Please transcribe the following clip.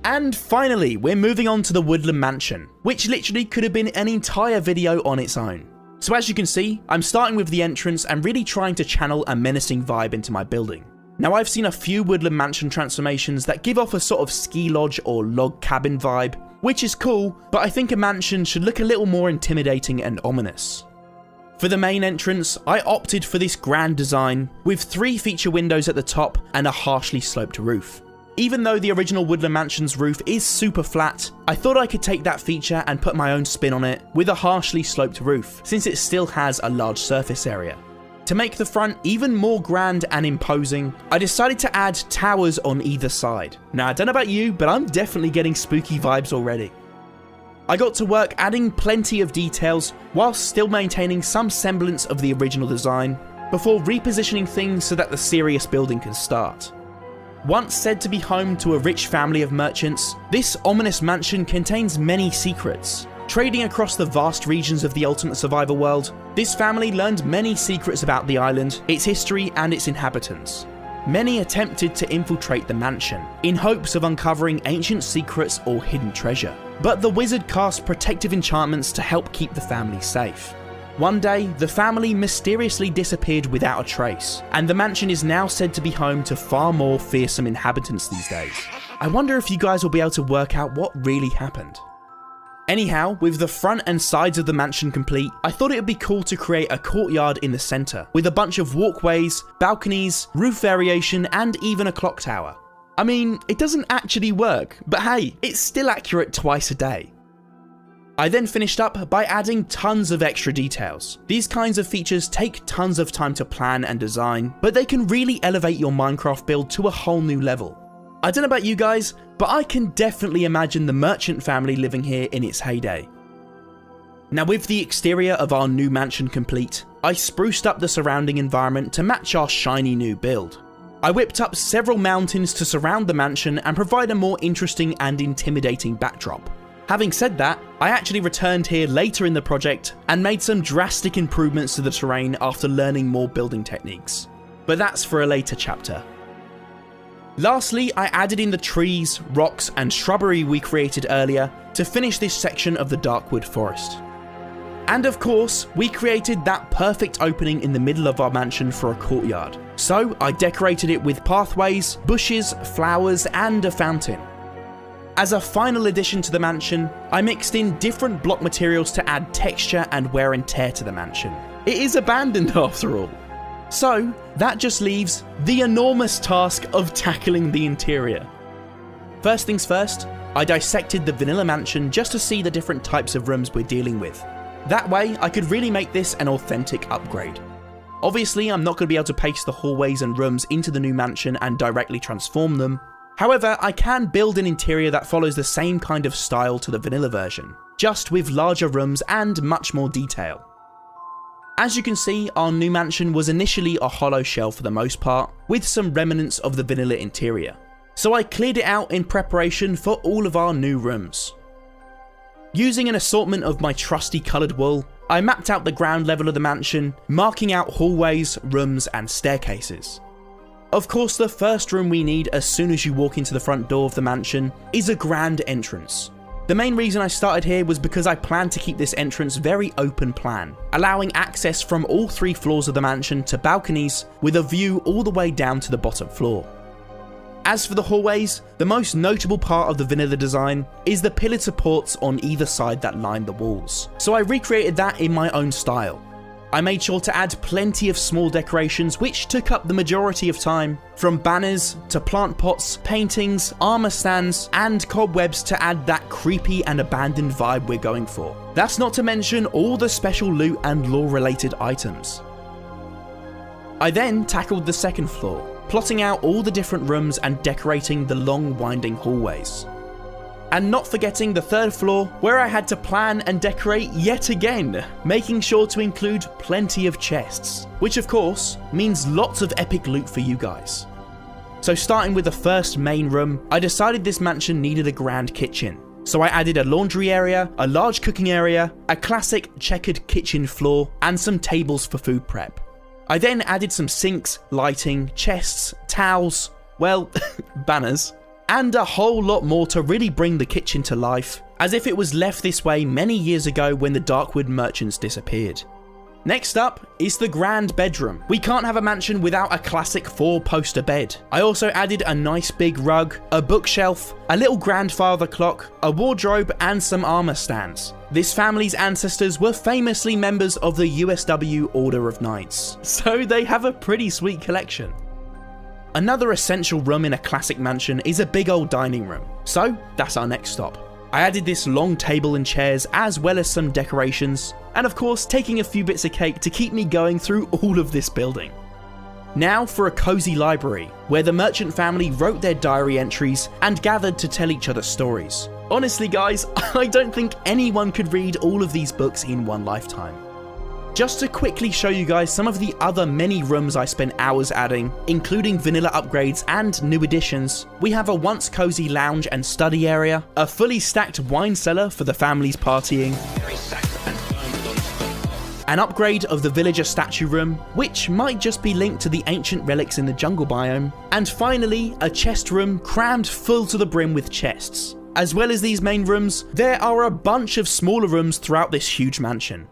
And finally, we're moving on to the Woodland Mansion, which literally could have been an entire video on its own. So as you can see, I'm starting with the entrance and really trying to channel a menacing vibe into my building. Now I've seen a few Woodland Mansion transformations that give off a sort of ski lodge or log cabin vibe, which is cool, but I think a mansion should look a little more intimidating and ominous. For the main entrance, I opted for this grand design with 3 feature windows at the top and a harshly sloped roof. Even though the original Woodland Mansion's roof is super flat, I thought I could take that feature and put my own spin on it with a harshly sloped roof, since it still has a large surface area. To make the front even more grand and imposing, I decided to add towers on either side. Now I don't know about you, but I'm definitely getting spooky vibes already. I got to work adding plenty of details whilst still maintaining some semblance of the original design, before repositioning things so that the serious building can start. Once said to be home to a rich family of merchants, this ominous mansion contains many secrets. Trading across the vast regions of the Ultimate Survivor world, this family learned many secrets about the island, its history and its inhabitants. Many attempted to infiltrate the mansion, in hopes of uncovering ancient secrets or hidden treasure. But the wizard cast protective enchantments to help keep the family safe. One day, the family mysteriously disappeared without a trace, and the mansion is now said to be home to far more fearsome inhabitants these days. I wonder if you guys will be able to work out what really happened. Anyhow, with the front and sides of the mansion complete, I thought it would be cool to create a courtyard in the centre, with a bunch of walkways, balconies, roof variation, and even a clock tower. I mean, it doesn't actually work, but hey, it's still accurate twice a day. I then finished up by adding tons of extra details. These kinds of features take tons of time to plan and design, but they can really elevate your Minecraft build to a whole new level. I don't know about you guys, but I can definitely imagine the merchant family living here in its heyday. Now with the exterior of our new mansion complete, I spruced up the surrounding environment to match our shiny new build. I whipped up several mountains to surround the mansion and provide a more interesting and intimidating backdrop. Having said that, I actually returned here later in the project and made some drastic improvements to the terrain after learning more building techniques. But that's for a later chapter. Lastly, I added in the trees, rocks and shrubbery we created earlier to finish this section of the Darkwood Forest. And of course, we created that perfect opening in the middle of our mansion for a courtyard. So I decorated it with pathways, bushes, flowers and a fountain. As a final addition to the mansion, I mixed in different block materials to add texture and wear and tear to the mansion. It is abandoned after all. So that just leaves the enormous task of tackling the interior. First things first, I dissected the vanilla mansion just to see the different types of rooms we're dealing with. That way I could really make this an authentic upgrade. Obviously I'm not going to be able to paste the hallways and rooms into the new mansion and directly transform them. However, I can build an interior that follows the same kind of style to the vanilla version, just with larger rooms and much more detail. As you can see, our new mansion was initially a hollow shell for the most part, with some remnants of the vanilla interior. So I cleared it out in preparation for all of our new rooms. Using an assortment of my trusty coloured wool, I mapped out the ground level of the mansion, marking out hallways, rooms and staircases. Of course, the first room we need as soon as you walk into the front door of the mansion is a grand entrance. The main reason I started here was because I planned to keep this entrance very open plan, allowing access from all 3 floors of the mansion to balconies with a view all the way down to the bottom floor. As for the hallways, the most notable part of the vanilla design is the pillared supports on either side that line the walls, so I recreated that in my own style. I made sure to add plenty of small decorations which took up the majority of time, from banners to plant pots, paintings, armor stands and cobwebs to add that creepy and abandoned vibe we're going for. That's not to mention all the special loot and lore related items. I then tackled the second floor, plotting out all the different rooms and decorating the long winding hallways. And not forgetting the third floor, where I had to plan and decorate yet again, making sure to include plenty of chests, which of course means lots of epic loot for you guys. So starting with the first main room, I decided this mansion needed a grand kitchen. So I added a laundry area, a large cooking area, a classic checkered kitchen floor, and some tables for food prep. I then added some sinks, lighting, chests, towels, well, banners, and a whole lot more to really bring the kitchen to life, as if it was left this way many years ago when the Darkwood merchants disappeared. Next up is the grand bedroom. We can't have a mansion without a classic 4-poster bed. I also added a nice big rug, a bookshelf, a little grandfather clock, a wardrobe, and some armor stands. This family's ancestors were famously members of the USW Order of Knights, so they have a pretty sweet collection. Another essential room in a classic mansion is a big old dining room, so that's our next stop. I added this long table and chairs as well as some decorations, and of course taking a few bits of cake to keep me going through all of this building. Now for a cozy library, where the merchant family wrote their diary entries and gathered to tell each other stories. Honestly guys, I don't think anyone could read all of these books in one lifetime. Just to quickly show you guys some of the other many rooms I spent hours adding, including vanilla upgrades and new additions, we have a once cozy lounge and study area, a fully stacked wine cellar for the family's partying, an upgrade of the villager statue room, which might just be linked to the ancient relics in the jungle biome, and finally a chest room crammed full to the brim with chests. As well as these main rooms, there are a bunch of smaller rooms throughout this huge mansion.